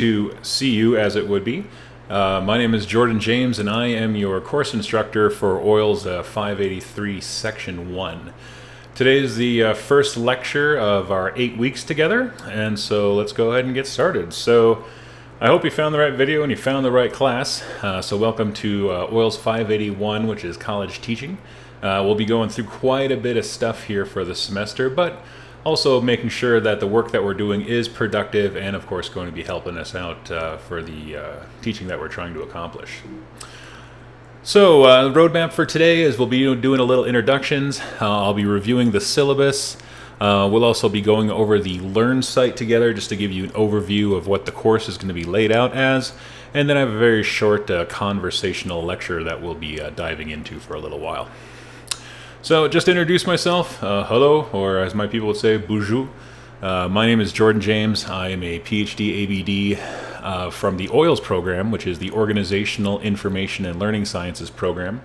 To see you as it would be. My name is Jordan James, and I am your course instructor for Oils 583 Section 1. Today is the first lecture of our 8 weeks together, and so let's go ahead and get started. So I hope you found the right video and you found the right class. So welcome to Oils 581, which is college teaching. We'll be going through quite a bit of stuff here for the semester, but also making sure that the work that we're doing is productive and, of course, going to be helping us out for the teaching that we're trying to accomplish. So the roadmap for today is we'll be doing a little introductions. I'll be reviewing the syllabus. We'll also be going over the Learn site together just to give you an overview of what the course is going to be laid out as. And then I have a very short conversational lecture that we'll be diving into for a little while. So just to introduce myself, hello, or as my people would say, bonjour. My name is Jordan James. I am a PhD ABD from the OILS program, which is the Organizational Information and Learning Sciences program.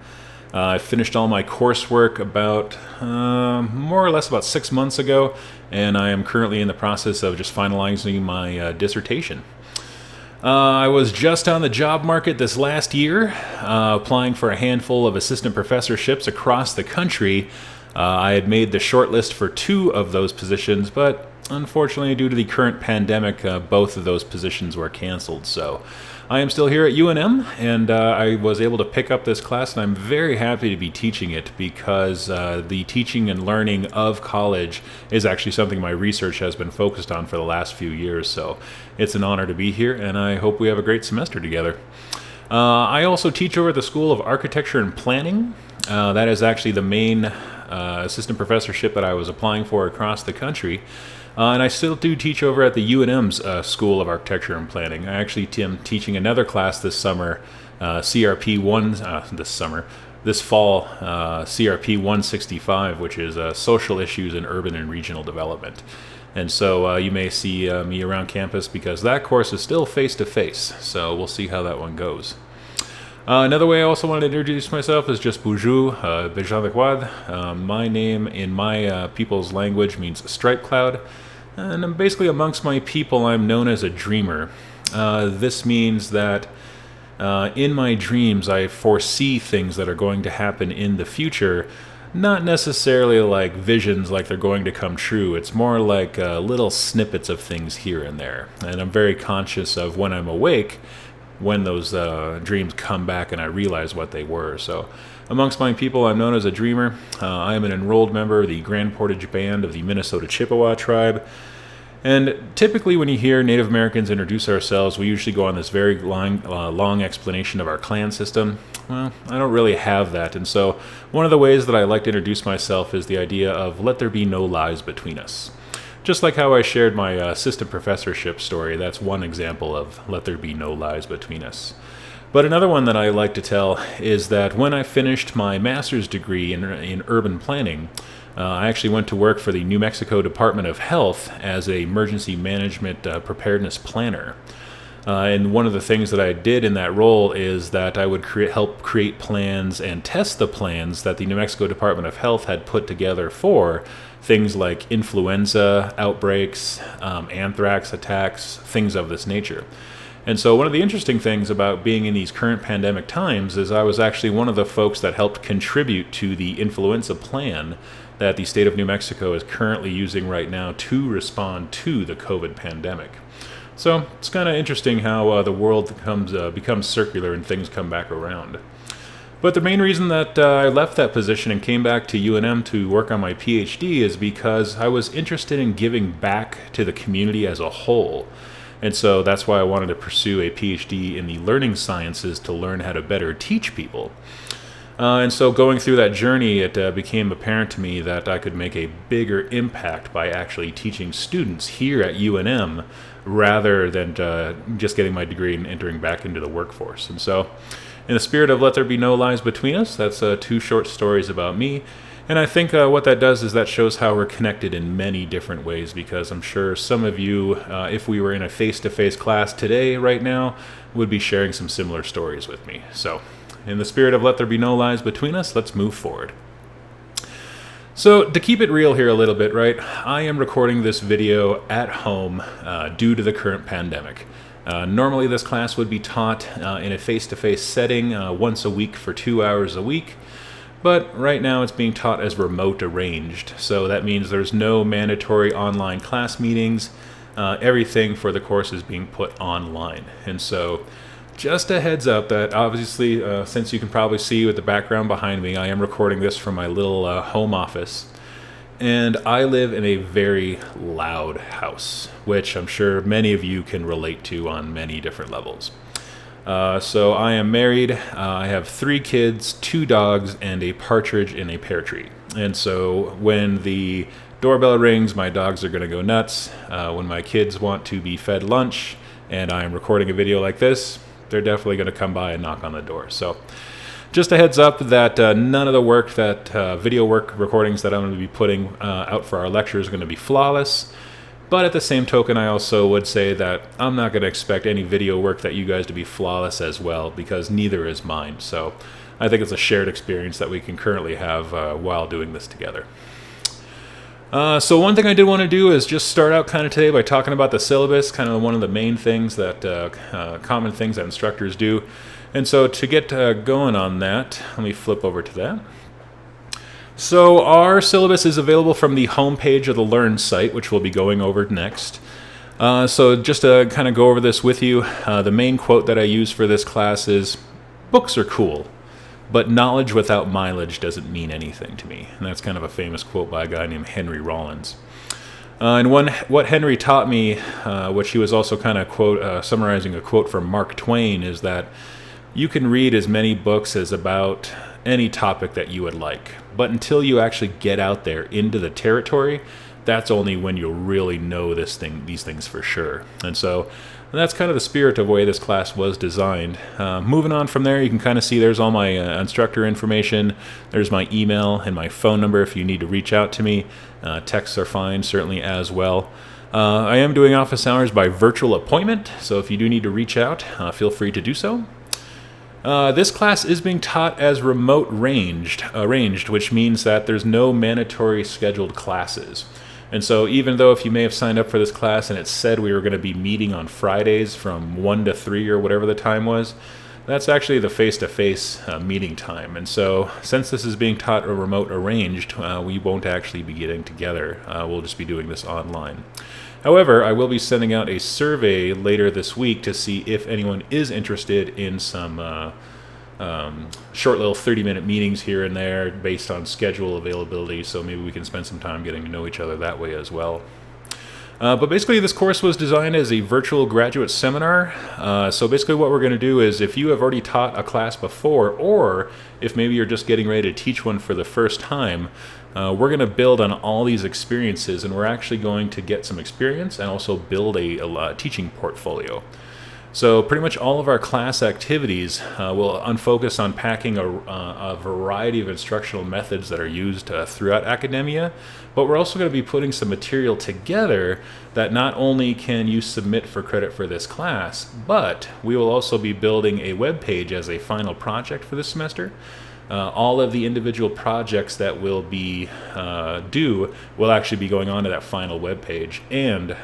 I finished all my coursework about more or less about 6 months ago, and I am currently in the process of just finalizing my dissertation. I was just on the job market this last year, applying for a handful of assistant professorships across the country. I had made the shortlist for 2 of those positions, but unfortunately, due to the current pandemic, both of those positions were canceled. So I am still here at UNM, and I was able to pick up this class, and I'm very happy to be teaching it because the teaching and learning of college is actually something my research has been focused on for the last few years. So it's an honor to be here, and I hope we have a great semester together. I also teach over at the School of Architecture and Planning. That is actually the main assistant professorship that I was applying for across the country. And I still do teach over at the UNM's School of Architecture and Planning. I actually am teaching another class this summer, CRP 1, this fall, CRP 165, which is Social Issues in Urban and Regional Development. And so you may see me around campus because that course is still face-to-face, so we'll see how that one goes. Another way I also wanted to introduce myself is just bonjour, Bejan de Quad. My name in my people's language means stripe cloud, and I'm basically amongst my people I'm known as a dreamer. This means that in my dreams I foresee things that are going to happen in the future, not necessarily like visions like they're going to come true. It's more like little snippets of things here and there, and I'm very conscious of when I'm awake when those dreams come back and I realize what they were. So amongst my people, I'm known as a dreamer. I am an enrolled member of the Grand Portage Band of the Minnesota Chippewa tribe. And typically when you hear Native Americans introduce ourselves, we usually go on this very long explanation of our clan system. Well, I don't really have that. And so one of the ways that I like to introduce myself is the idea of let there be no lies between us. Just like how I shared my assistant professorship story, that's one example of let there be no lies between us. But another one that I like to tell is that when I finished my master's degree in urban planning, I actually went to work for the New Mexico Department of Health as an emergency management preparedness planner. And one of the things that I did in that role is that I would help create plans and test the plans that the New Mexico Department of Health had put together for things like influenza outbreaks, anthrax attacks, things of this nature. And so one of the interesting things about being in these current pandemic times is I was actually one of the folks that helped contribute to the influenza plan that the state of New Mexico is currently using right now to respond to the COVID pandemic. So it's kind of interesting how the world becomes circular and things come back around. But the main reason that I left that position and came back to UNM to work on my PhD is because I was interested in giving back to the community as a whole. And so that's why I wanted to pursue a PhD in the learning sciences to learn how to better teach people. And so going through that journey, it became apparent to me that I could make a bigger impact by actually teaching students here at UNM rather than just getting my degree and entering back into the workforce. And so in the spirit of let there be no lies between us, that's 2 short stories about me. And I think what that does is that shows how we're connected in many different ways, because I'm sure some of you, if we were in a face-to-face class today, right now, would be sharing some similar stories with me. So in the spirit of let there be no lies between us, let's move forward. So to keep it real here a little bit, right, I am recording this video at home due to the current pandemic. Normally this class would be taught in a face-to-face setting once a week for 2 hours a week, but right now it's being taught as remote arranged. So that means there's no mandatory online class meetings. Everything for the course is being put online. And so just a heads up that obviously, since you can probably see with the background behind me, I am recording this from my little home office. And I live in a very loud house, which I'm sure many of you can relate to on many different levels. So I am married. I have 3 kids, 2 dogs, and a partridge in a pear tree. And so when the doorbell rings, my dogs are going to go nuts. When my kids want to be fed lunch and I'm recording a video like this, they're definitely going to come by and knock on the door. So just a heads up that none of the work video work recordings that I'm going to be putting out for our lecture is going to be flawless. But at the same token, I also would say that I'm not going to expect any video work that you guys to be flawless as well, because neither is mine. So I think it's a shared experience that we can currently have while doing this together. So one thing I did want to do is just start out kind of today by talking about the syllabus, kind of one of the main things that common things that instructors do. And so to get going on that, let me flip over to that. So our syllabus is available from the homepage of the Learn site, which we'll be going over next. So just to kind of go over this with you, the main quote that I use for this class is, "Books are cool, but knowledge without mileage doesn't mean anything to me." And that's kind of a famous quote by a guy named Henry Rollins. And what Henry taught me, which he was also kind of summarizing a quote from Mark Twain, is that you can read as many books as about any topic that you would like, but until you actually get out there into the territory, that's only when you'll really know these things for sure. And so that's kind of the spirit of the way this class was designed. Moving on from there, you can kind of see there's all my instructor information. There's my email and my phone number if you need to reach out to me. Texts are fine, certainly as well. I am doing office hours by virtual appointment, so if you do need to reach out, feel free to do so. This class is being taught as remote arranged, which means that there's no mandatory scheduled classes. And so even though if you may have signed up for this class and it said we were going to be meeting on Fridays from 1 to 3 or whatever the time was, that's actually the face-to-face meeting time. And so since this is being taught remote arranged, we won't actually be getting together. We'll just be doing this online. However, I will be sending out a survey later this week to see if anyone is interested in some short little 30-minute meetings here and there based on schedule availability, so maybe we can spend some time getting to know each other that way as well. But basically this course was designed as a virtual graduate seminar. So basically what we're going to do is, if you have already taught a class before, or if maybe you're just getting ready to teach one for the first time, we're going to build on all these experiences, and we're actually going to get some experience and also build a teaching portfolio. So pretty much all of our class activities will focus on packing a variety of instructional methods that are used throughout academia, but we're also going to be putting some material together that not only can you submit for credit for this class, but we will also be building a web page as a final project for this semester. All of the individual projects that will be due will actually be going on to that final web page, and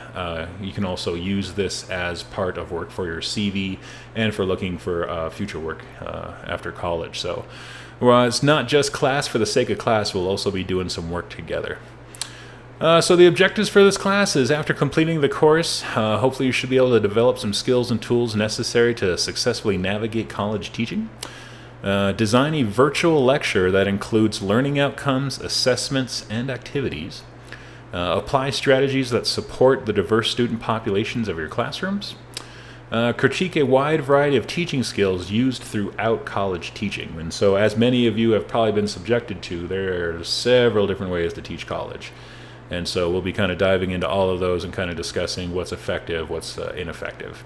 you can also use this as part of work for your CV and for looking for future work after college. So it's not just class for the sake of class, we'll also be doing some work together. So the objectives for this class is, after completing the course, hopefully you should be able to develop some skills and tools necessary to successfully navigate college teaching. Design a virtual lecture that includes learning outcomes, assessments, and activities. Apply strategies that support the diverse student populations of your classrooms. Critique a wide variety of teaching skills used throughout college teaching. And so, as many of you have probably been subjected to, there are several different ways to teach college. And so we'll be kind of diving into all of those and kind of discussing what's effective, what's ineffective.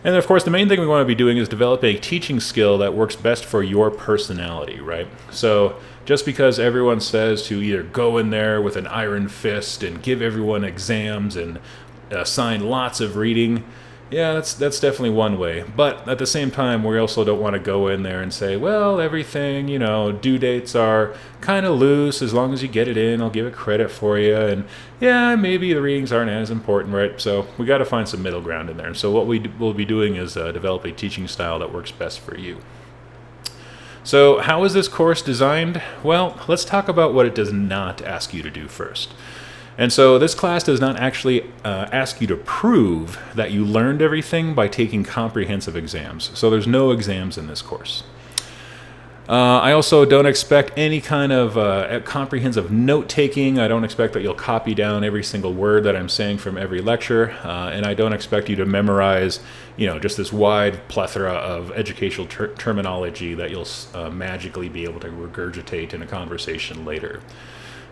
And of course, the main thing we want to be doing is develop a teaching skill that works best for your personality, right? So just because everyone says to either go in there with an iron fist and give everyone exams and assign lots of reading, Yeah, that's definitely one way. But at the same time, we also don't want to go in there and say, well, everything, due dates are kind of loose. As long as you get it in, I'll give it credit for you. And yeah, maybe the readings aren't as important, right? So we got to find some middle ground in there. And so what we will be doing is develop a teaching style that works best for you. So how is this course designed? Well, let's talk about what it does not ask you to do first. And so this class does not actually ask you to prove that you learned everything by taking comprehensive exams. So there's no exams in this course. I also don't expect any kind of comprehensive note-taking. I don't expect that you'll copy down every single word that I'm saying from every lecture. And I don't expect you to memorize, just this wide plethora of educational terminology that you'll magically be able to regurgitate in a conversation later.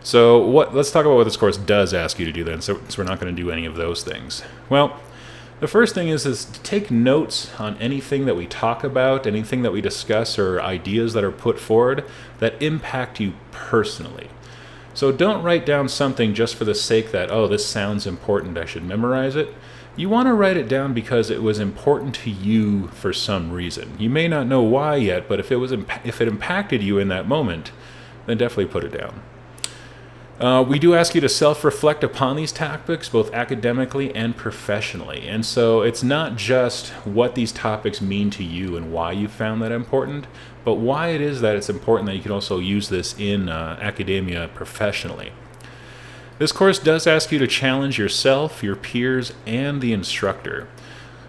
So let's talk about what this course does ask you to do then, so we're not going to do any of those things. Well, the first thing is to take notes on anything that we talk about, anything that we discuss, or ideas that are put forward that impact you personally. So don't write down something just for the sake that, oh, this sounds important, I should memorize it. You want to write it down because it was important to you for some reason. You may not know why yet, but if it impacted you in that moment, then definitely put it down. We do ask you to self-reflect upon these topics, both academically and professionally. And so it's not just what these topics mean to you and why you found that important, but why it is that it's important that you can also use this in academia professionally. This course does ask you to challenge yourself, your peers, and the instructor.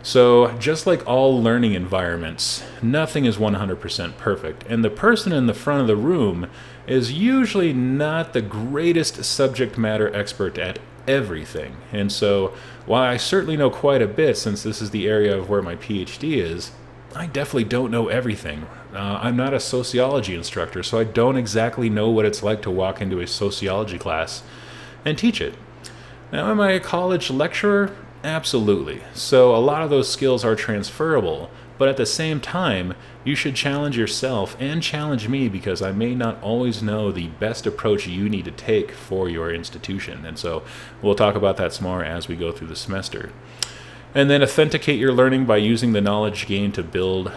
So just like all learning environments, nothing is 100% perfect, and the person in the front of the room is usually not the greatest subject matter expert at everything. And so while I certainly know quite a bit, since this is the area of where my PhD is, I definitely don't know everything. I'm not a sociology instructor, so I don't exactly know what it's like to walk into a sociology class and teach it. Now, am I a college lecturer? Absolutely. So a lot of those skills are transferable, but at the same time, you should challenge yourself and challenge me because I may not always know the best approach you need to take for your institution. And so we'll talk about that some more as we go through the semester. And then authenticate your learning by using the knowledge gained to build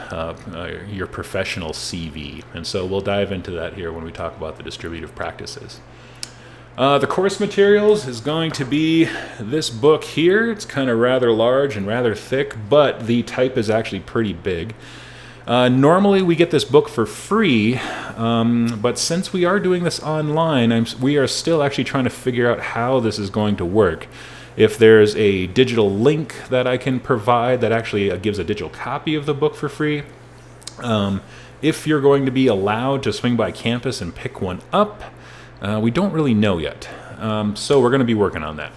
your professional CV. And so we'll dive into that here when we talk about the distributive practices. The course materials is going to be this book here. It's kind of rather large and rather thick, but the type is actually pretty big. Normally we get this book for free, but since we are doing this online, we are still actually trying to figure out how this is going to work. If there's a digital link that I can provide that actually gives a digital copy of the book for free. If you're going to be allowed to swing by campus and pick one up, we don't really know yet, so we're going to be working on that.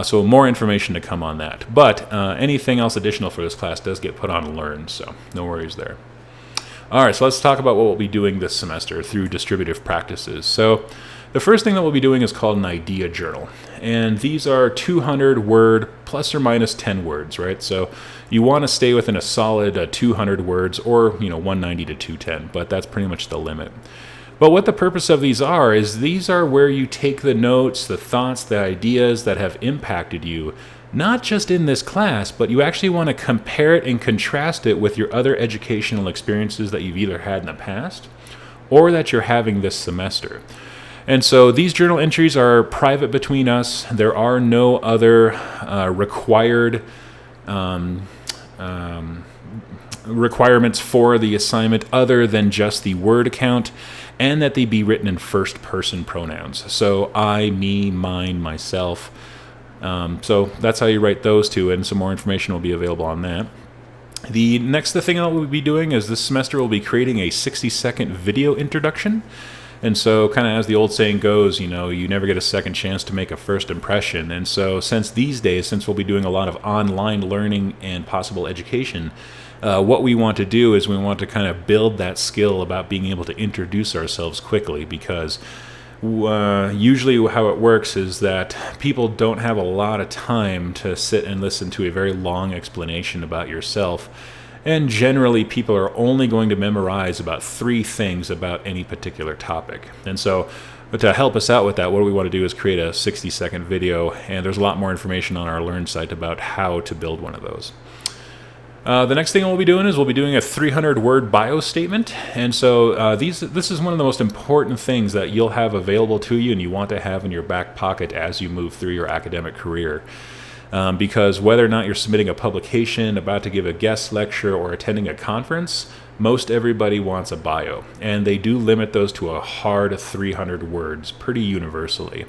So more information to come on that. But anything else additional for this class does get put on Learn, so no worries there. All right, so let's talk about what we'll be doing this semester through distributive practices. So the first thing that we'll be doing is called an idea journal. And these are 200-word plus or minus 10 words, right? So you want to stay within a solid 200 words or 190 to 210, but that's pretty much the limit. But what the purpose of these is these are where you take the notes, the thoughts, the ideas that have impacted you, not just in this class, but you actually want to compare it and contrast it with your other educational experiences that you've either had in the past or that you're having this semester. And so these journal entries are private between us. There are no other requirements for the assignment other than just the word count, and that they be written in first-person pronouns. So I, me, mine, myself. So that's how you write those two, and some more information will be available on that. The next thing that we'll be doing is this semester we'll be creating a 60-second video introduction. And so kind of as the old saying goes, you never get a second chance to make a first impression. And so since we'll be doing a lot of online learning and possible education, what we want to do is we want to kind of build that skill about being able to introduce ourselves quickly, because usually how it works is that people don't have a lot of time to sit and listen to a very long explanation about yourself. And generally, people are only going to memorize about 3 things about any particular topic. And so But to help us out with that, what we want to do is create a 60-second video, and there's a lot more information on our Learn site about how to build one of those. The next thing we'll be doing is we'll be doing a 300-word bio statement. And so this is one of the most important things that you'll have available to you and you want to have in your back pocket as you move through your academic career. Because whether or not you're submitting a publication, about to give a guest lecture, or attending a conference, most everybody wants a bio. And they do limit those to a hard 300 words pretty universally.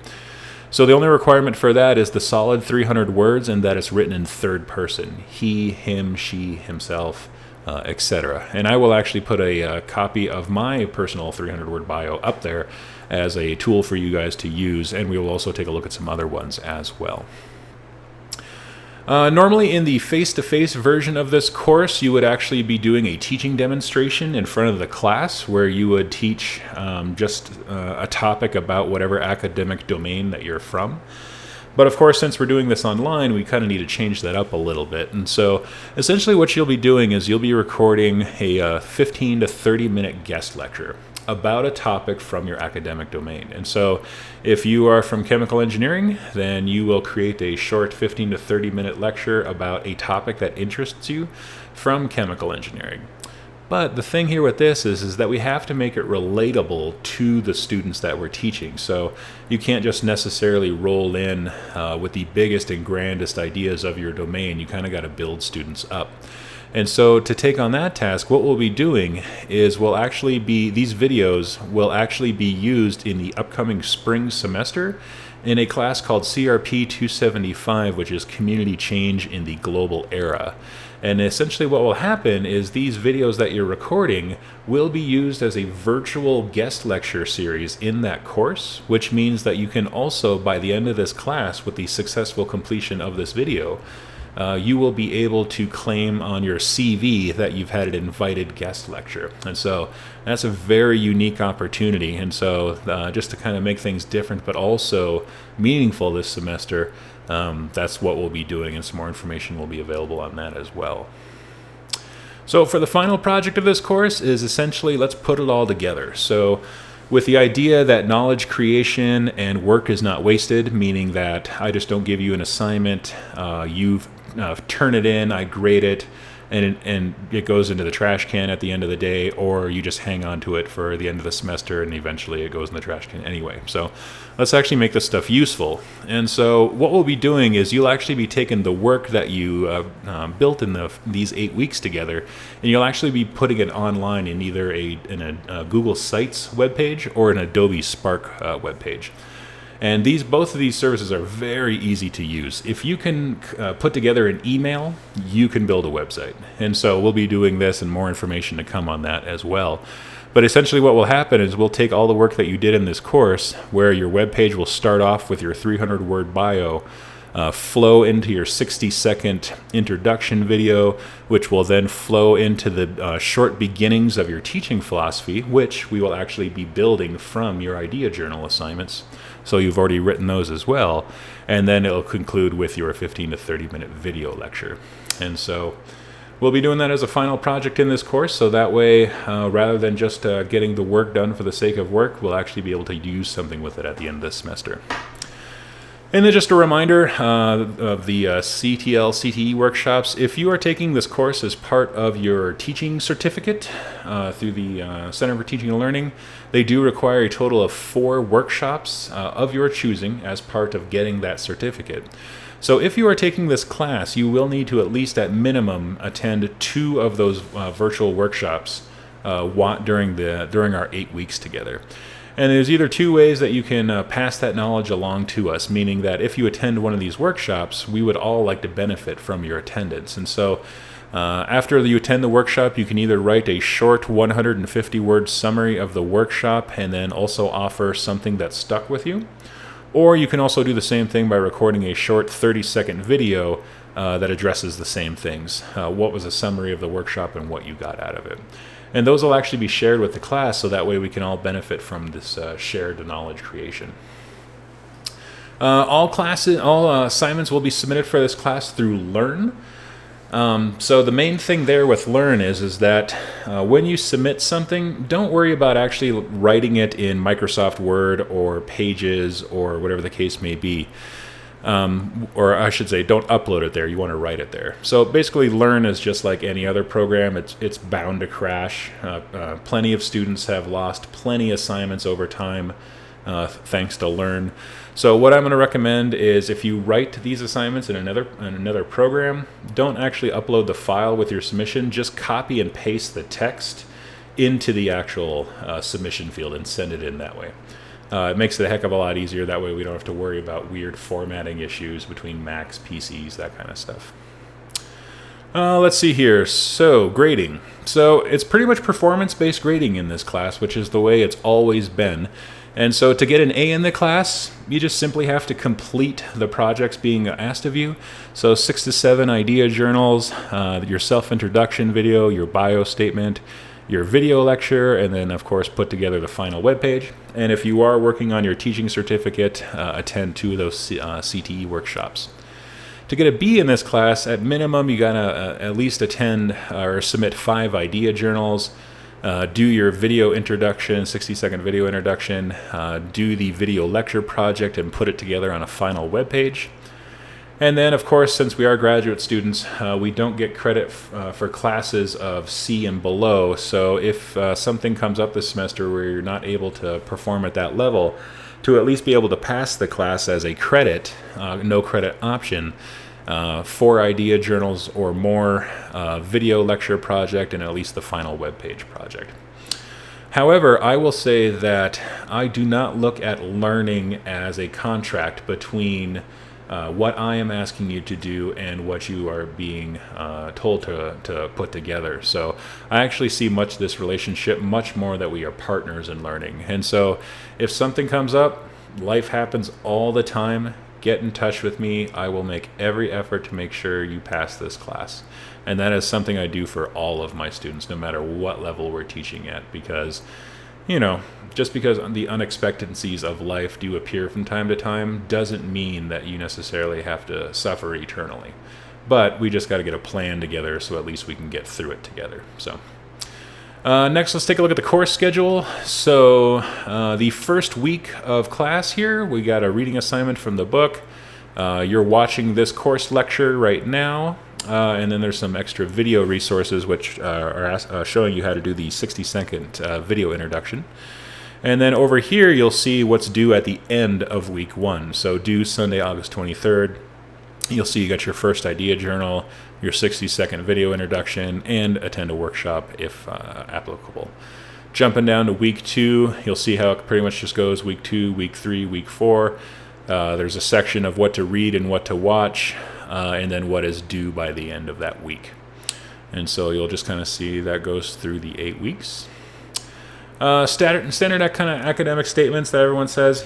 So the only requirement for that is the solid 300 words and that it's written in third person. He, him, she, himself, etc. And I will actually put a copy of my personal 300-word bio up there as a tool for you guys to use, and we will also take a look at some other ones as well. Normally in the face-to-face version of this course, you would actually be doing a teaching demonstration in front of the class where you would teach just a topic about whatever academic domain that you're from. But of course, since we're doing this online, we kind of need to change that up a little bit. And so essentially what you'll be doing is you'll be recording a 15 to 30 minute guest lecture about a topic from your academic domain. And so if you are from chemical engineering, then you will create a short 15 to 30 minute lecture about a topic that interests you from chemical engineering. But the thing here with this is that we have to make it relatable to the students that we're teaching. So you can't just necessarily roll in with the biggest and grandest ideas of your domain. You kind of got to build students up. And so to take on that task, what we'll be doing is these videos will actually be used in the upcoming spring semester in a class called CRP 275, which is Community Change in the Global Era. And essentially what will happen is these videos that you're recording will be used as a virtual guest lecture series in that course, which means that you can also, by the end of this class, with the successful completion of this video, you will be able to claim on your CV that you've had an invited guest lecture. And so that's a very unique opportunity. And so just to kind of make things different but also meaningful this semester, that's what we'll be doing, and some more information will be available on that as well. So for the final project of this course is essentially, let's put it all together. So with the idea that knowledge creation and work is not wasted, meaning that I just don't give you an assignment, you turn it in, I grade it, and it goes into the trash can at the end of the day, or you just hang on to it for the end of the semester and eventually it goes in the trash can anyway. So let's actually make this stuff useful. And so what we'll be doing is you'll actually be taking the work that you built in these 8 weeks together, and you'll actually be putting it online in either a Google Sites webpage or an Adobe Spark webpage. And both of these services are very easy to use. If you can put together an email, you can build a website. And so we'll be doing this, and more information to come on that as well. But essentially what will happen is we'll take all the work that you did in this course, where your webpage will start off with your 300-word bio, flow into your 60-second introduction video, which will then flow into the short beginnings of your teaching philosophy, which we will actually be building from your idea journal assignments. So you've already written those as well. And then it'll conclude with your 15 to 30 minute video lecture. And so we'll be doing that as a final project in this course. So that way, rather than just getting the work done for the sake of work, we'll actually be able to use something with it at the end of this semester. And then just a reminder of the CTL, CTE workshops. If you are taking this course as part of your teaching certificate through the Center for Teaching and Learning, they do require a total of 4 workshops of your choosing as part of getting that certificate. So if you are taking this class, you will need to at least at minimum attend 2 of those virtual workshops during our 8 weeks together. And there's either 2 ways that you can pass that knowledge along to us, meaning that if you attend one of these workshops, we would all like to benefit from your attendance. And so after you attend the workshop, you can either write a short 150-word summary of the workshop and then also offer something that stuck with you. Or you can also do the same thing by recording a short 30-second video that addresses the same things. What was a summary of the workshop and what you got out of it. And those will actually be shared with the class, so that way we can all benefit from this shared knowledge creation. All assignments will be submitted for this class through Learn. So the main thing there with Learn is that when you submit something, don't worry about actually writing it in Microsoft Word or Pages or whatever the case may be. Or I should say, don't upload it there. You want to write it there. So basically, Learn is just like any other program. It's bound to crash. Plenty of students have lost plenty of assignments over time thanks to Learn. So what I'm going to recommend is if you write these assignments in another program, don't actually upload the file with your submission. Just copy and paste the text into the actual submission field and send it in that way. It makes it a heck of a lot easier. That way we don't have to worry about weird formatting issues between Macs, PCs, that kind of stuff. Let's see here. So, grading. So, it's pretty much performance-based grading in this class, which is the way it's always been. And so to get an A in the class, you just simply have to complete the projects being asked of you. So 6 to 7 idea journals, your self-introduction video, your bio statement, your video lecture, and then of course put together the final web page. And if you are working on your teaching certificate, attend 2 of those CTE workshops. To get a B in this class, at minimum you gotta at least attend or submit 5 idea journals, do your video introduction, 60-second video introduction, do the video lecture project and put it together on a final web page. And then, of course, since we are graduate students, we don't get credit for classes of C and below. So if something comes up this semester where you're not able to perform at that level, to at least be able to pass the class as a credit, no credit option, 4 idea journals or more, video lecture project, and at least the final web page project. However, I will say that I do not look at learning as a contract between what I am asking you to do and what you are being told to put together. So I actually see this relationship much more that we are partners in learning. And so if something comes up, life happens all the time, get in touch with me. I will make every effort to make sure you pass this class. And that is something I do for all of my students, no matter what level we're teaching at, because just because the unexpectancies of life do appear from time to time doesn't mean that you necessarily have to suffer eternally. But we just got to get a plan together so at least we can get through it together. So next, let's take a look at the course schedule. So the first week of class here, we got a reading assignment from the book. You're watching this course lecture right now. And then there's some extra video resources which are showing you how to do the 60-second video introduction. And then over here you'll see what's due at the end of week 1. So due Sunday, August 23rd. You'll see you got your first idea journal, your 60-second video introduction, and attend a workshop if applicable. Jumping down to week 2, you'll see how it pretty much just goes week 2, week 3, week 4. There's a section of what to read and what to watch, and then what is due by the end of that week. And so you'll just kind of see that goes through the 8 weeks. Standard kind of academic statements that everyone says,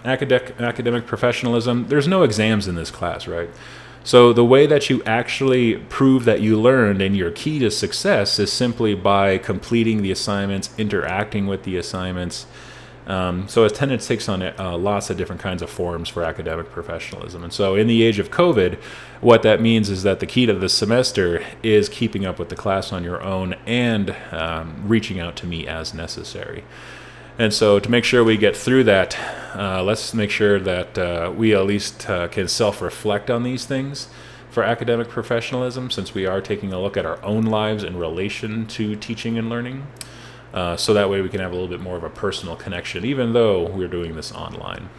academic professionalism. There's no exams in this class, right? So the way that you actually prove that you learned and your key to success is simply by completing the assignments, interacting with the assignments. So attendance takes on lots of different kinds of forms for academic professionalism. And so in the age of COVID, what that means is that the key to the semester is keeping up with the class on your own and reaching out to me as necessary. And so to make sure we get through that, let's make sure that we at least can self-reflect on these things for academic professionalism, since we are taking a look at our own lives in relation to teaching and learning. So that way we can have a little bit more of a personal connection, even though we're doing this online.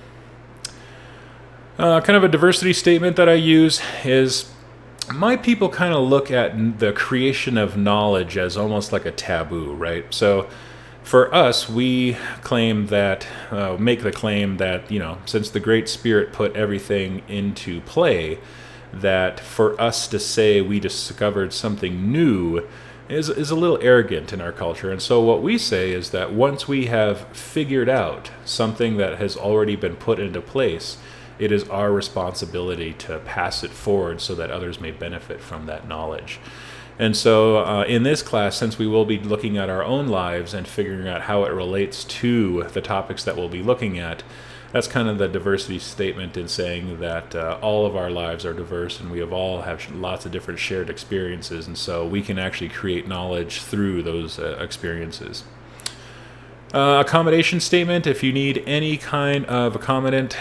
Kind of a diversity statement that I use is my people kind of look at the creation of knowledge as almost like a taboo, right? So for us, we claim that, make the claim that, since the Great Spirit put everything into play, that for us to say we discovered something new is a little arrogant in our culture. And so what we say is that once we have figured out something that has already been put into place, it is our responsibility to pass it forward so that others may benefit from that knowledge. And so in this class, since we will be looking at our own lives and figuring out how it relates to the topics that we'll be looking at, that's kind of the diversity statement in saying that all of our lives are diverse and we have lots of different shared experiences, and so we can actually create knowledge through those experiences. Accommodation statement: if you need any kind of accommodant,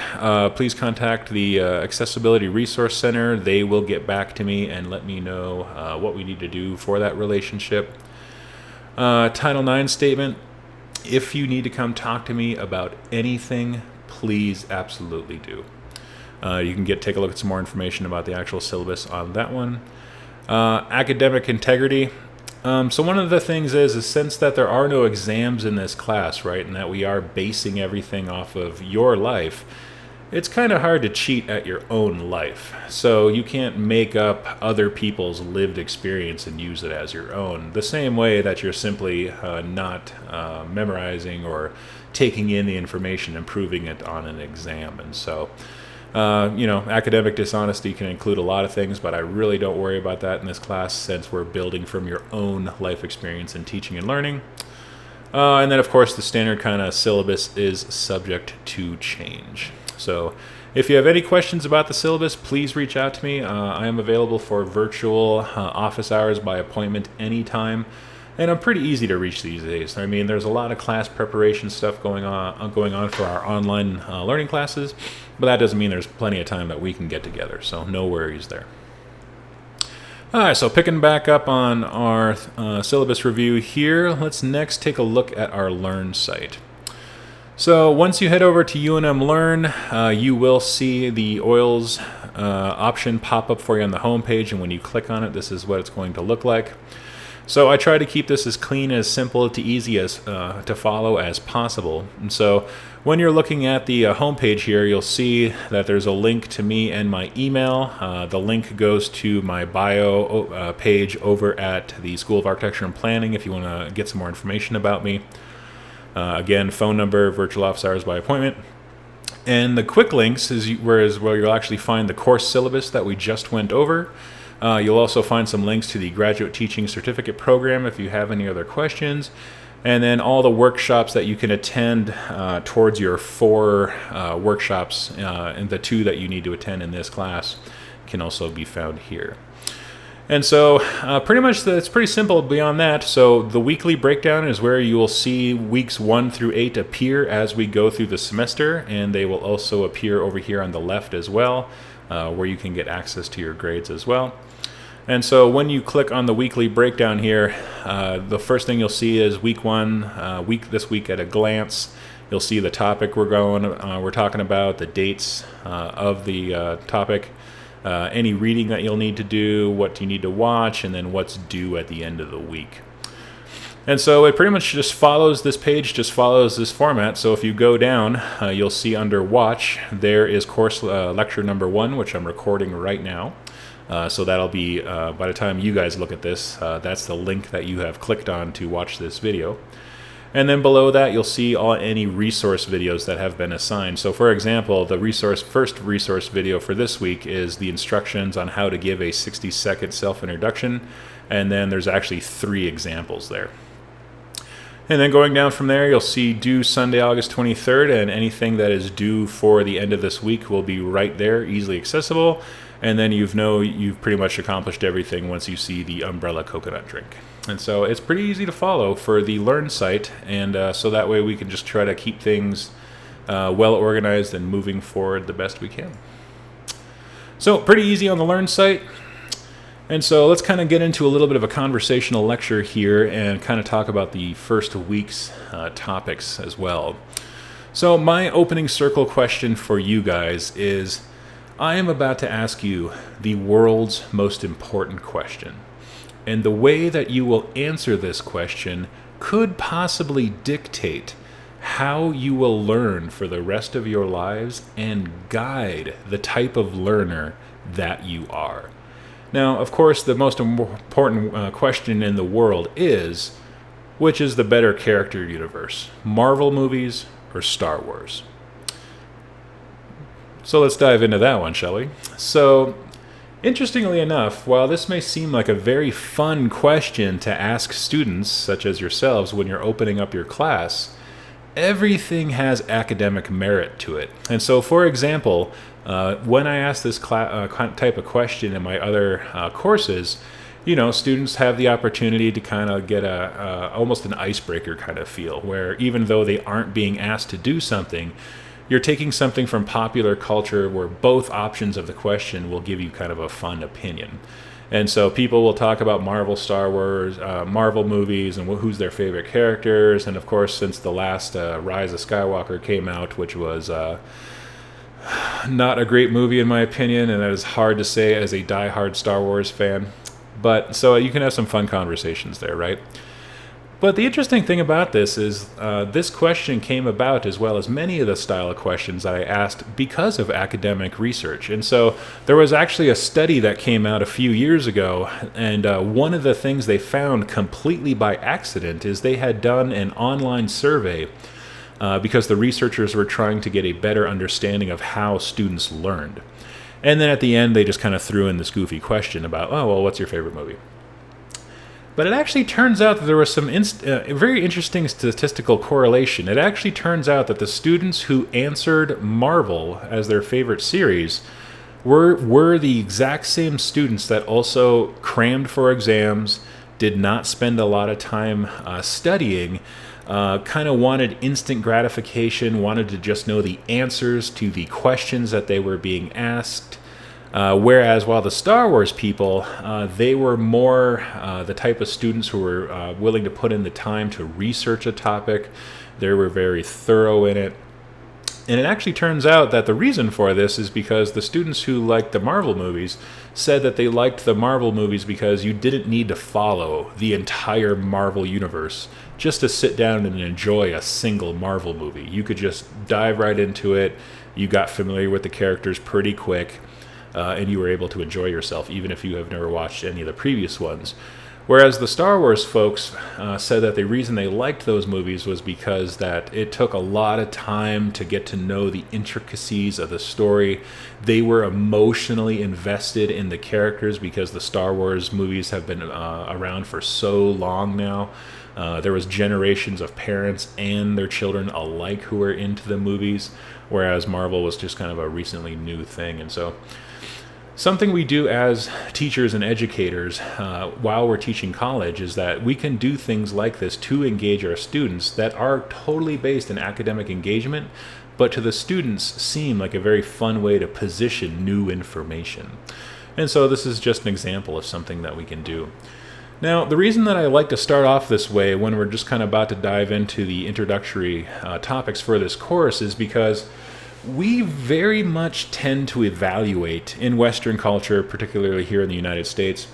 please contact the Accessibility Resource Center. They will get back to me and let me know what we need to do for that relationship. Title IX statement: if you need to come talk to me about anything, please absolutely do. You can take a look at some more information about the actual syllabus on that one. Academic integrity. So one of the things is since that there are no exams in this class, right, and that we are basing everything off of your life, it's kind of hard to cheat at your own life. So you can't make up other people's lived experience and use it as your own, the same way that you're simply not memorizing or taking in the information and proving it on an exam. And so academic dishonesty can include a lot of things, but I really don't worry about that in this class since we're building from your own life experience in teaching and learning. And then, of course, the standard kind of syllabus is subject to change. So if you have any questions about the syllabus, please reach out to me. I am available for virtual office hours by appointment anytime. And I'm pretty easy to reach these days. I mean, there's a lot of class preparation stuff going on for our online learning classes, but that doesn't mean there's plenty of time that we can get together, so no worries there. All right, so picking back up on our syllabus review here, let's next take a look at our Learn site. So once you head over to UNM Learn, you will see the OILS option pop up for you on the home page, and when you click on it, this is what it's going to look like. So I try to keep this as clean, as simple, to easy as to follow as possible. And so when you're looking at the home page here, you'll see that there's a link to me and my email. The link goes to my bio page over at the School of Architecture and Planning if you want to get some more information about me. Again, phone number, virtual office hours by appointment. And the quick links is where you'll actually find the course syllabus that we just went over. You'll also find some links to the Graduate Teaching Certificate Program if you have any other questions. And then all the workshops that you can attend towards your 4 workshops, and the 2 that you need to attend in this class can also be found here. And so pretty much it's pretty simple beyond that. So the weekly breakdown is where you will see weeks 1 through 8 appear as we go through the semester, and they will also appear over here on the left as well, where you can get access to your grades as well. And so when you click on the weekly breakdown here, the first thing you'll see is week 1, this week at a glance. You'll see the topic we're talking about, the dates of the topic, any reading that you'll need to do, what you need to watch, and then what's due at the end of the week. And so it pretty much just follows this page, just follows this format. So if you go down, you'll see under Watch, there is course lecture number 1, which I'm recording right now. So that'll be, by the time you guys look at this, that's the link that you have clicked on to watch this video. And then below that, you'll see any resource videos that have been assigned. So for example, the first resource video for this week is the instructions on how to give a 60-second self-introduction. And then there's actually 3 examples there. And then going down from there, you'll see due Sunday, August 23rd, and anything that is due for the end of this week will be right there, easily accessible. And then you've pretty much accomplished everything once you see the umbrella coconut drink. And so it's pretty easy to follow for the Learn site, and so that way we can just try to keep things well organized and moving forward the best we can. So pretty easy on the Learn site. And so let's kind of get into a little bit of a conversational lecture here and kind of talk about the first week's topics as well. So my opening circle question for you guys is, I am about to ask you the world's most important question. And the way that you will answer this question could possibly dictate how you will learn for the rest of your lives and guide the type of learner that you are. Now, of course, the most important question in the world is, which is the better character universe, Marvel movies or Star Wars? So let's dive into that one, shall we? So, interestingly enough, while this may seem like a very fun question to ask students, such as yourselves, when you're opening up your class, everything has academic merit to it. And so, for example, when I ask this type of question in my other courses, students have the opportunity to kind of get almost an icebreaker kind of feel, where even though they aren't being asked to do something, you're taking something from popular culture where both options of the question will give you kind of a fun opinion. And so people will talk about Marvel, Star Wars, Marvel movies, and who's their favorite characters. And of course, since the last Rise of Skywalker came out, which was not a great movie in my opinion, and that is hard to say as a diehard Star Wars fan. But so you can have some fun conversations there, right? But the interesting thing about this is this question came about, as well as many of the style of questions that I asked, because of academic research. And so there was actually a study that came out a few years ago, and one of the things they found completely by accident is they had done an online survey because the researchers were trying to get a better understanding of how students learned. And then at the end, they just kind of threw in this goofy question about, oh, well, what's your favorite movie? But it actually turns out that there was some very interesting statistical correlation. It actually turns out that the students who answered Marvel as their favorite series were the exact same students that also crammed for exams, did not spend a lot of time studying, kind of wanted instant gratification, wanted to just know the answers to the questions that they were being asked. Whereas while the Star Wars people, they were more the type of students who were willing to put in the time to research a topic. They were very thorough in it. And it actually turns out that the reason for this is because the students who liked the Marvel movies said that they liked the Marvel movies because you didn't need to follow the entire Marvel universe just to sit down and enjoy a single Marvel movie. You could just dive right into it. You got familiar with the characters pretty quick. And you were able to enjoy yourself, even if you have never watched any of the previous ones. Whereas the Star Wars folks said that the reason they liked those movies was because that it took a lot of time to get to know the intricacies of the story. They were emotionally invested in the characters because the Star Wars movies have been around for so long now. There was generations of parents and their children alike who were into the movies, whereas Marvel was just kind of a recently new thing. And so something we do as teachers and educators while we're teaching college is that we can do things like this to engage our students that are totally based in academic engagement, but to the students seem like a very fun way to position new information. And so this is just an example of something that we can do. Now, the reason that I like to start off this way when we're just kind of about to dive into the introductory topics for this course is because we very much tend to evaluate in Western culture, particularly here in the United States,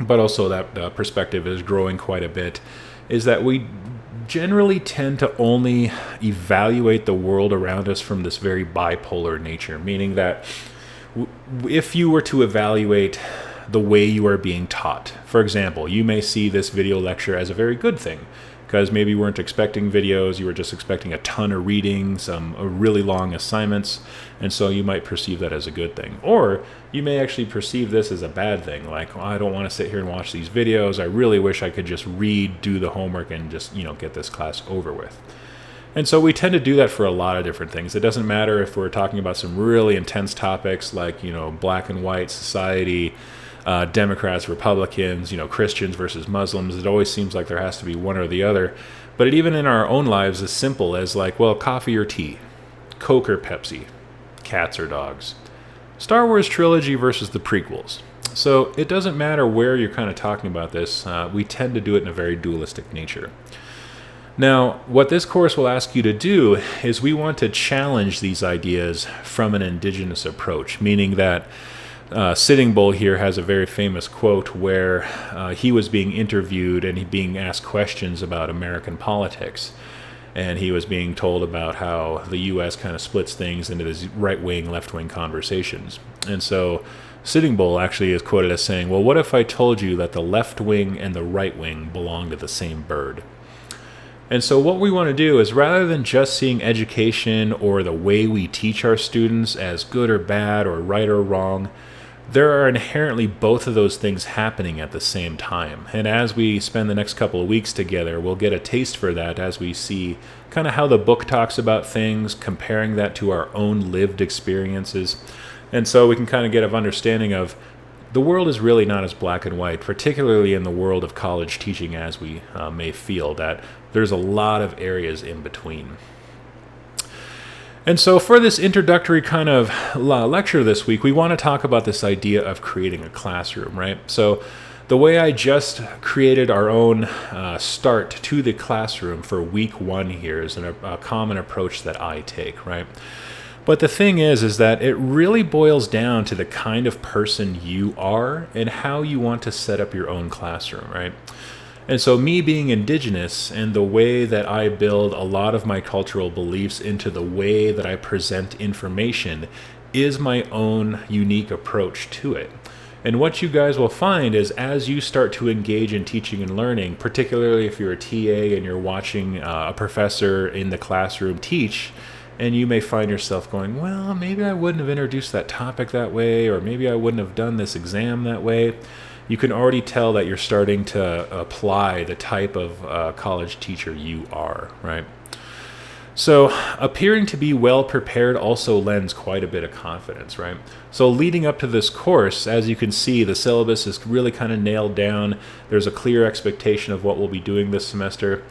but also that perspective is growing quite a bit, is that we generally tend to only evaluate the world around us from this very bipolar nature, meaning that if you were to evaluate the way you are being taught, for example, you may see this video lecture as a very good thing, because maybe you weren't expecting videos, you were just expecting a ton of reading, some really long assignments, and so you might perceive that as a good thing. Or you may actually perceive this as a bad thing, like, oh, I don't want to sit here and watch these videos, I really wish I could just read, do the homework, and just, get this class over with. And so we tend to do that for a lot of different things. It doesn't matter if we're talking about some really intense topics like, black and white society, Democrats, Republicans, Christians versus Muslims. It always seems like there has to be one or the other. But even in our own lives, as simple as like, well, coffee or tea, Coke or Pepsi, cats or dogs, Star Wars trilogy versus the prequels. So it doesn't matter where you're kind of talking about this. We tend to do it in a very dualistic nature. Now, what this course will ask you to do is we want to challenge these ideas from an indigenous approach, meaning that Sitting Bull here has a very famous quote where he was being interviewed and he being asked questions about American politics. And he was being told about how the U.S. kind of splits things into these right-wing, left-wing conversations. And so Sitting Bull actually is quoted as saying, well, what if I told you that the left wing and the right wing belong to the same bird? And so what we want to do is, rather than just seeing education or the way we teach our students as good or bad or right or wrong, there are inherently both of those things happening at the same time. And as we spend the next couple of weeks together, we'll get a taste for that as we see kind of how the book talks about things, comparing that to our own lived experiences. And so we can kind of get an understanding of the world is really not as black and white, particularly in the world of college teaching, as we may feel that there's a lot of areas in between. And so for this introductory kind of lecture this week, we want to talk about this idea of creating a classroom, right? So the way I just created our own start to the classroom for week 1 here is a common approach that I take, right? But the thing is that it really boils down to the kind of person you are and how you want to set up your own classroom, right? And so me being indigenous and the way that I build a lot of my cultural beliefs into the way that I present information is my own unique approach to it. And what you guys will find is as you start to engage in teaching and learning, particularly if you're a TA and you're watching a professor in the classroom teach, and you may find yourself going, well, maybe I wouldn't have introduced that topic that way, or maybe I wouldn't have done this exam that way. You can already tell that you're starting to apply the type of college teacher you are, right? So appearing to be well prepared also lends quite a bit of confidence, right? So leading up to this course, as you can see, the syllabus is really kind of nailed down. There's a clear expectation of what we'll be doing this semester.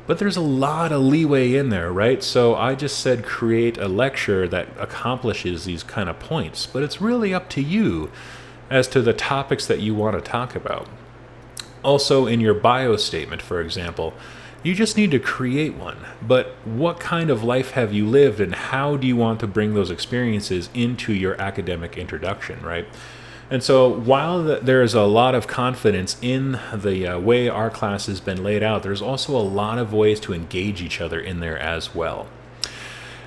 But there's a lot of leeway in there, right? So I just said create a lecture that accomplishes these kind of points, but it's really up to you as to the topics that you want to talk about. Also, in your bio statement, for example, you just need to create one. But what kind of life have you lived, and how do you want to bring those experiences into your academic introduction, right? And so while there is a lot of confidence in the way our class has been laid out, there's also a lot of ways to engage each other in there as well.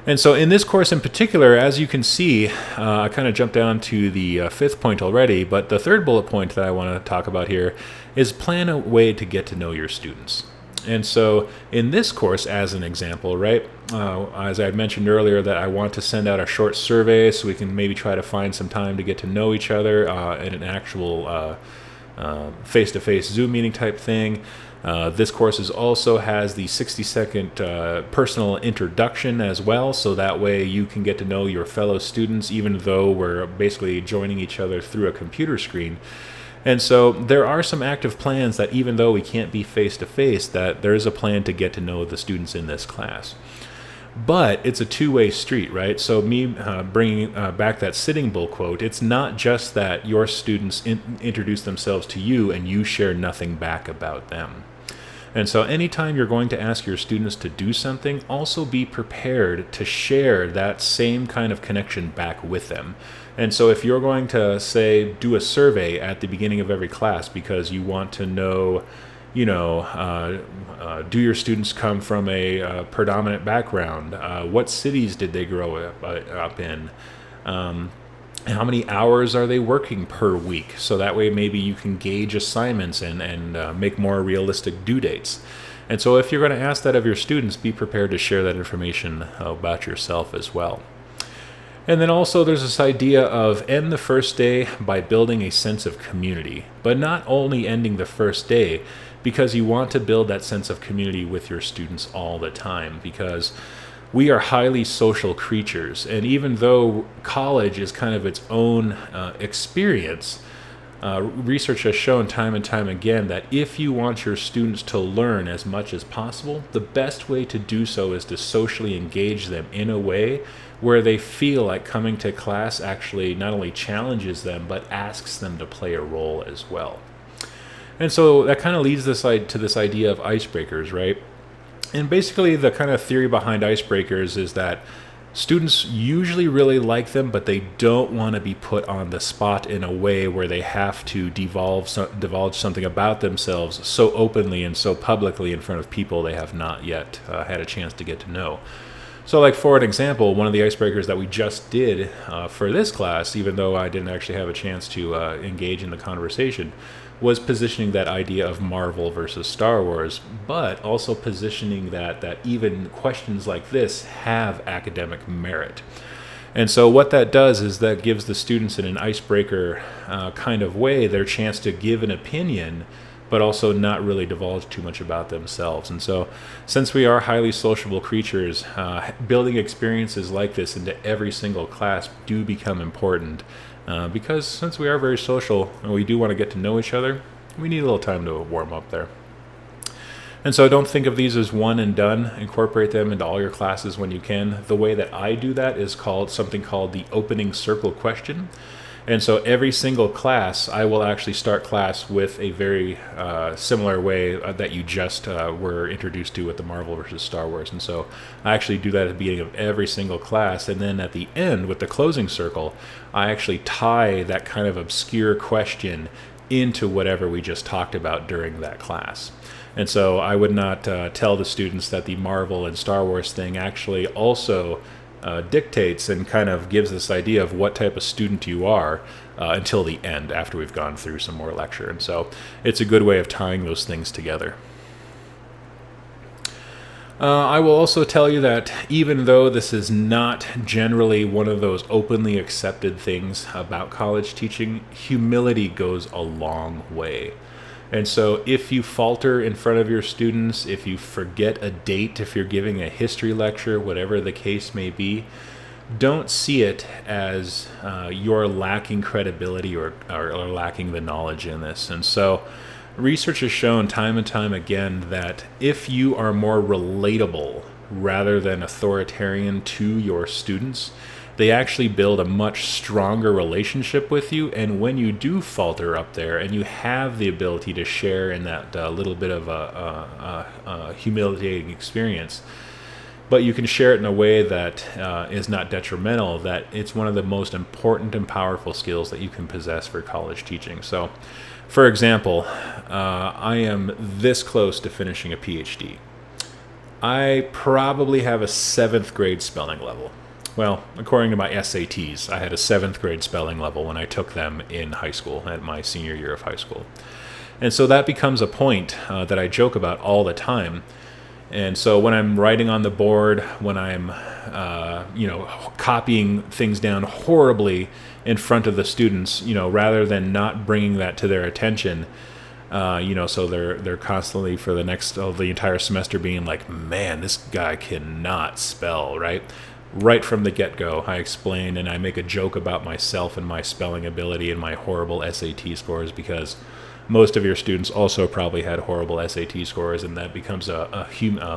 And so in this course in particular, as you can see, I kind of jumped down to the 5th point already, but the 3rd bullet point that I want to talk about here is plan a way to get to know your students. And so in this course, as an example, right, as I mentioned earlier, that I want to send out a short survey so we can maybe try to find some time to get to know each other in an actual face-to-face Zoom meeting type thing. This course also has the 60-second personal introduction as well, so that way you can get to know your fellow students even though we're basically joining each other through a computer screen. And so there are some active plans that even though we can't be face-to-face, that there is a plan to get to know the students in this class. But it's a two-way street, right? So me bringing back that Sitting Bull quote, it's not just that your students introduce themselves to you and you share nothing back about them. And so anytime you're going to ask your students to do something, also be prepared to share that same kind of connection back with them. And so if you're going to, say, do a survey at the beginning of every class because you want to know, do your students come from a predominant background? What cities did they grow up in? How many hours are they working per week? So that way maybe you can gauge assignments and make more realistic due dates. And so if you're going to ask that of your students, be prepared to share that information about yourself as well. And then also there's this idea of end the first day by building a sense of community, but not only ending the first day, because you want to build that sense of community with your students all the time, because we are highly social creatures. And even though college is kind of its own experience, research has shown time and time again that if you want your students to learn as much as possible, the best way to do so is to socially engage them in a way where they feel like coming to class actually not only challenges them, but asks them to play a role as well. And so that kind of leads to this idea of icebreakers, right? And basically the kind of theory behind icebreakers is that students usually really like them, but they don't want to be put on the spot in a way where they have to divulge something about themselves so openly and so publicly in front of people they have not yet had a chance to get to know. So like for an example, one of the icebreakers that we just did for this class, even though I didn't actually have a chance to engage in the conversation, was positioning that idea of Marvel versus Star Wars, but also positioning that even questions like this have academic merit. And so what that does is that gives the students in an icebreaker kind of way their chance to give an opinion, but also not really divulge too much about themselves. And so since we are highly sociable creatures, building experiences like this into every single class do become important, because since we are very social and we do want to get to know each other, we need a little time to warm up there. And so don't think of these as one and done. Incorporate them into all your classes when you can. The way that I do that is something called the opening circle question. And so every single class, I will actually start class with a very similar way that you just were introduced to with the Marvel versus Star Wars. And so I actually do that at the beginning of every single class. And then at the end, with the closing circle, I actually tie that kind of obscure question into whatever we just talked about during that class. And so I would not tell the students that the Marvel and Star Wars thing actually also dictates and kind of gives this idea of what type of student you are until the end, after we've gone through some more lecture. And so it's a good way of tying those things together. I will also tell you that even though this is not generally one of those openly accepted things about college teaching, humility goes a long way. And so if you falter in front of your students, if you forget a date, if you're giving a history lecture, whatever the case may be, don't see it as you're lacking credibility or lacking the knowledge in this. And so research has shown time and time again that if you are more relatable rather than authoritarian to your students, they actually build a much stronger relationship with you. And when you do falter up there and you have the ability to share in that little bit of a humiliating experience, but you can share it in a way that is not detrimental, that it's one of the most important and powerful skills that you can possess for college teaching. So, for example, I am this close to finishing a PhD. I probably have a 7th grade spelling level. Well, according to my SATs, I had a 7th grade spelling level when I took them in high school, at my senior year of high school. And so that becomes a point that I joke about all the time. And so when I'm writing on the board, when I'm copying things down horribly in front of the students, rather than not bringing that to their attention, so they're constantly for the entire semester being like, man, this guy cannot spell, right? Right from the get-go, I explain and I make a joke about myself and my spelling ability and my horrible SAT scores, because most of your students also probably had horrible SAT scores, and that becomes a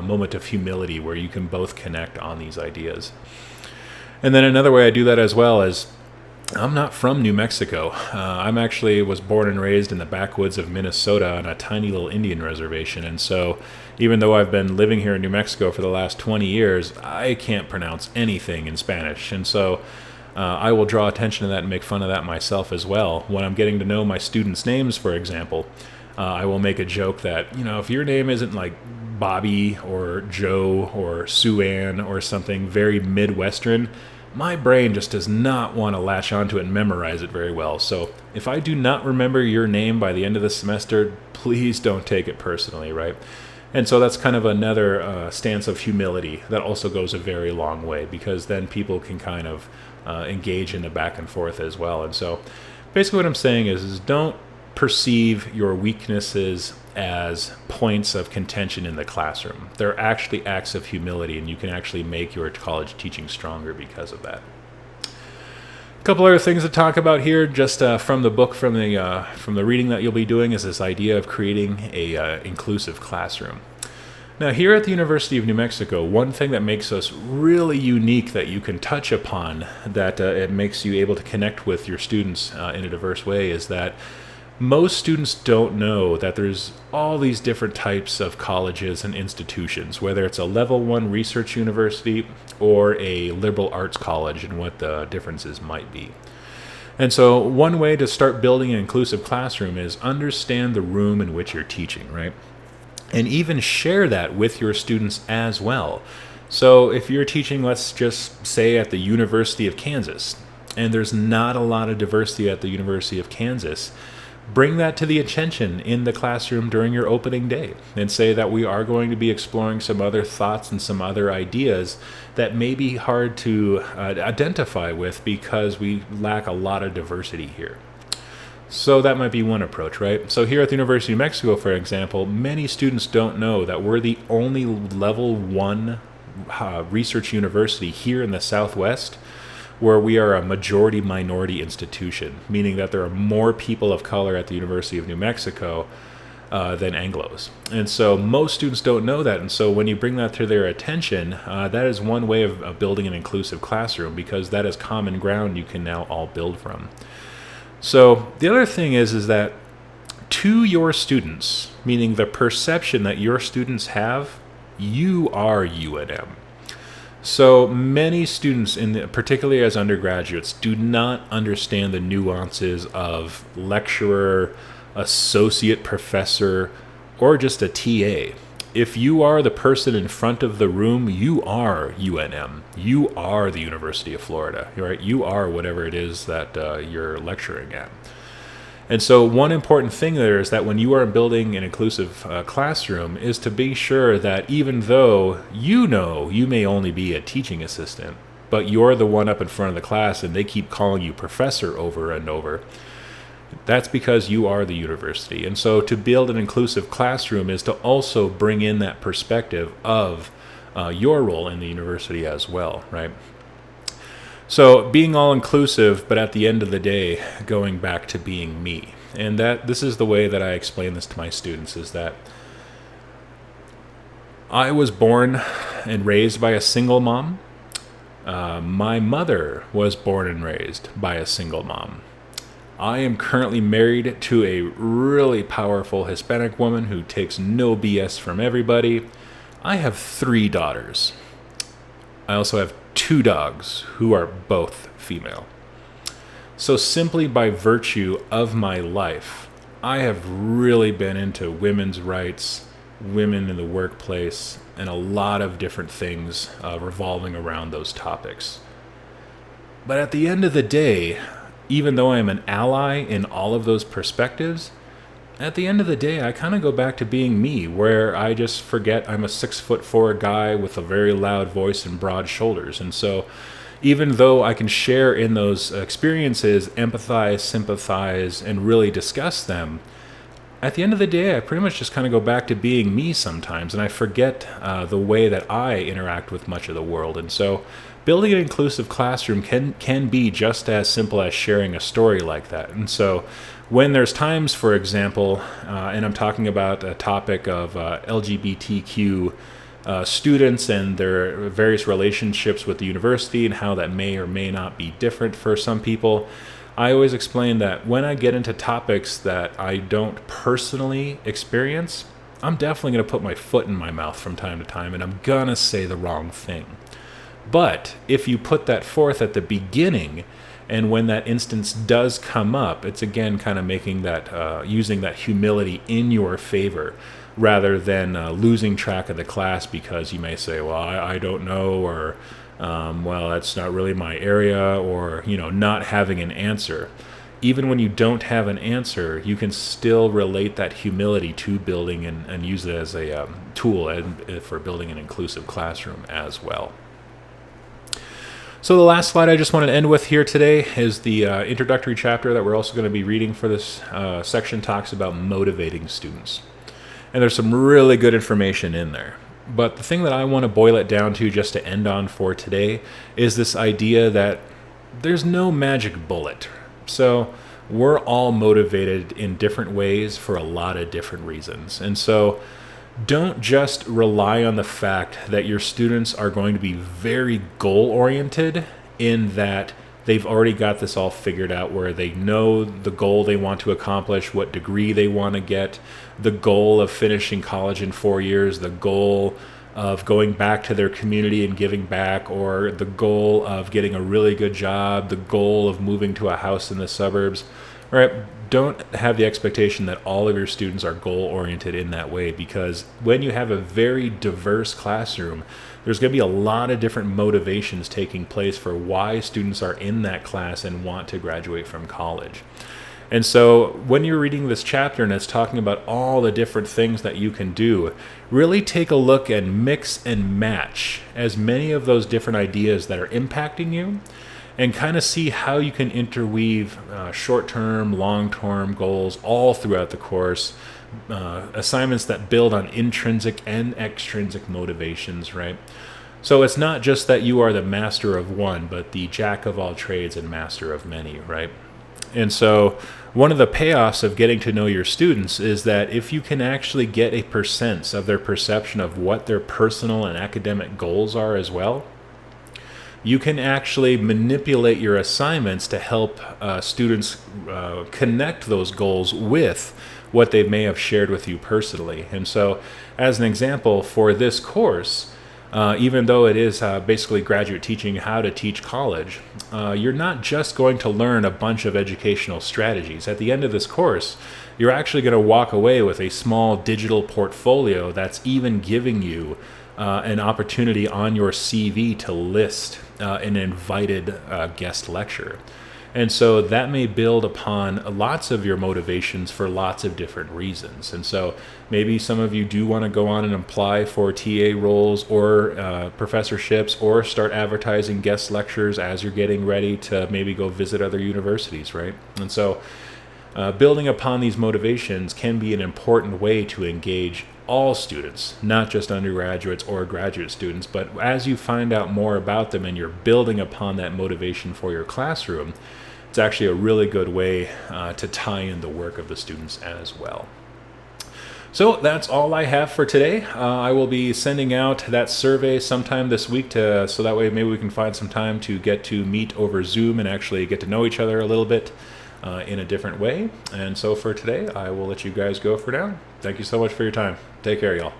moment of humility where you can both connect on these ideas. And then another way I do that as well is, I'm not from New Mexico. was born and raised in the backwoods of Minnesota on a tiny little Indian reservation. And so even though I've been living here in New Mexico for the last 20 years, I can't pronounce anything in Spanish. And so I will draw attention to that and make fun of that myself as well. When I'm getting to know my students' names, for example, I will make a joke that, if your name isn't like Bobby or Joe or Sue Ann or something very Midwestern, my brain just does not want to latch onto it and memorize it very well. So if I do not remember your name by the end of the semester, please don't take it personally, right? And so that's kind of another stance of humility that also goes a very long way, because then people can kind of engage in the back and forth as well. And so basically what I'm saying is don't perceive your weaknesses as points of contention in the classroom. They're actually acts of humility, and you can actually make your college teaching stronger because of that. A couple other things to talk about here, just from the book, from the reading that you'll be doing, is this idea of creating a inclusive classroom. Now, here at the University of New Mexico, one thing that makes us really unique that you can touch upon, that it makes you able to connect with your students in a diverse way, is that most students don't know that there's all these different types of colleges and institutions, whether it's a level 1 research university or a liberal arts college, and what the differences might be. And so one way to start building an inclusive classroom is understand the room in which you're teaching, right? And even share that with your students as well. So if you're teaching, let's just say at the University of Kansas, and there's not a lot of diversity at the University of Kansas, bring that to the attention in the classroom during your opening day and say that we are going to be exploring some other thoughts and some other ideas that may be hard to identify with because we lack a lot of diversity here. So that might be one approach, right? So here at the University of New Mexico, for example, many students don't know that we're the only level 1 research university here in the Southwest where we are a majority minority institution, meaning that there are more people of color at the University of New Mexico than Anglos. And so most students don't know that. And so when you bring that to their attention, that is one way of building an inclusive classroom, because that is common ground you can now all build from. So the other thing is that to your students, meaning the perception that your students have, you are UNM. So many students, particularly as undergraduates, do not understand the nuances of lecturer, associate professor, or just a TA. If you are the person in front of the room, you are UNM. You are the University of Florida, right? You are whatever it is that you're lecturing at. And so one important thing there is that when you are building an inclusive classroom is to be sure that even though you know you may only be a teaching assistant, but you're the one up in front of the class and they keep calling you professor over and over, that's because you are the university. And so to build an inclusive classroom is to also bring in that perspective of your role in the university as well, right? So being all inclusive, but at the end of the day, going back to being me. And this is the way that I explain this to my students, is that I was born and raised by a single mom. My mother was born and raised by a single mom. I am currently married to a really powerful Hispanic woman who takes no BS from everybody. I have 3 daughters. I also have 2 dogs who are both female. So simply by virtue of my life, I have really been into women's rights, women in the workplace, and a lot of different things revolving around those topics. But at the end of the day, even though I'm an ally in all of those perspectives, at the end of the day, I kind of go back to being me, where I just forget I'm a 6'4" guy with a very loud voice and broad shoulders. And so even though I can share in those experiences, empathize, sympathize, and really discuss them, at the end of the day, I pretty much just kind of go back to being me sometimes, and I forget the way that I interact with much of the world. And so building an inclusive classroom can be just as simple as sharing a story like that. And so when there's times, for example, and I'm talking about a topic of LGBTQ students and their various relationships with the university and how that may or may not be different for some people, I always explain that when I get into topics that I don't personally experience, I'm definitely going to put my foot in my mouth from time to time, and I'm going to say the wrong thing. But if you put that forth at the beginning, and when that instance does come up, it's again kind of making that, using that humility in your favor, rather than losing track of the class because you may say, well, I don't know, or well, that's not really my area, or, not having an answer. Even when you don't have an answer, you can still relate that humility to building and use it as a tool for building an inclusive classroom as well. So the last slide I just want to end with here today is the introductory chapter that we're also going to be reading for this section. Talks about motivating students. And there's some really good information in there. But the thing that I want to boil it down to, just to end on for today, is this idea that there's no magic bullet. So we're all motivated in different ways for a lot of different reasons. And so don't just rely on the fact that your students are going to be very goal-oriented, in that they've already got this all figured out, where they know the goal they want to accomplish, what degree they want to get, the goal of finishing college in 4 years, the goal of going back to their community and giving back, or the goal of getting a really good job, the goal of moving to a house in the suburbs. All right, don't have the expectation that all of your students are goal-oriented in that way, because when you have a very diverse classroom, there's going to be a lot of different motivations taking place for why students are in that class and want to graduate from college. And so when you're reading this chapter and it's talking about all the different things that you can do, really take a look and mix and match as many of those different ideas that are impacting you, and kind of see how you can interweave short-term, long-term goals all throughout the course, assignments that build on intrinsic and extrinsic motivations, right? So it's not just that you are the master of one, but the jack of all trades and master of many, right? And so one of the payoffs of getting to know your students is that if you can actually get a sense of their perception of what their personal and academic goals are as well, you can actually manipulate your assignments to help students connect those goals with what they may have shared with you personally. And so, as an example, for this course, even though it is basically graduate teaching how to teach college, you're not just going to learn a bunch of educational strategies. At the end of this course, you're actually going to walk away with a small digital portfolio that's even giving you an opportunity on your CV to list an invited guest lecture. And so that may build upon lots of your motivations for lots of different reasons. And so maybe some of you do want to go on and apply for TA roles or professorships, or start advertising guest lectures as you're getting ready to maybe go visit other universities, right? And so building upon these motivations can be an important way to engage all students, not just undergraduates or graduate students. But as you find out more about them and you're building upon that motivation for your classroom, it's actually a really good way to tie in the work of the students as well. So that's all I have for today. I will be sending out that survey sometime this week so that way maybe we can find some time to get to meet over Zoom and actually get to know each other a little bit in a different way. And so for today, I will let you guys go for now. Thank you so much for your time. Take care, y'all.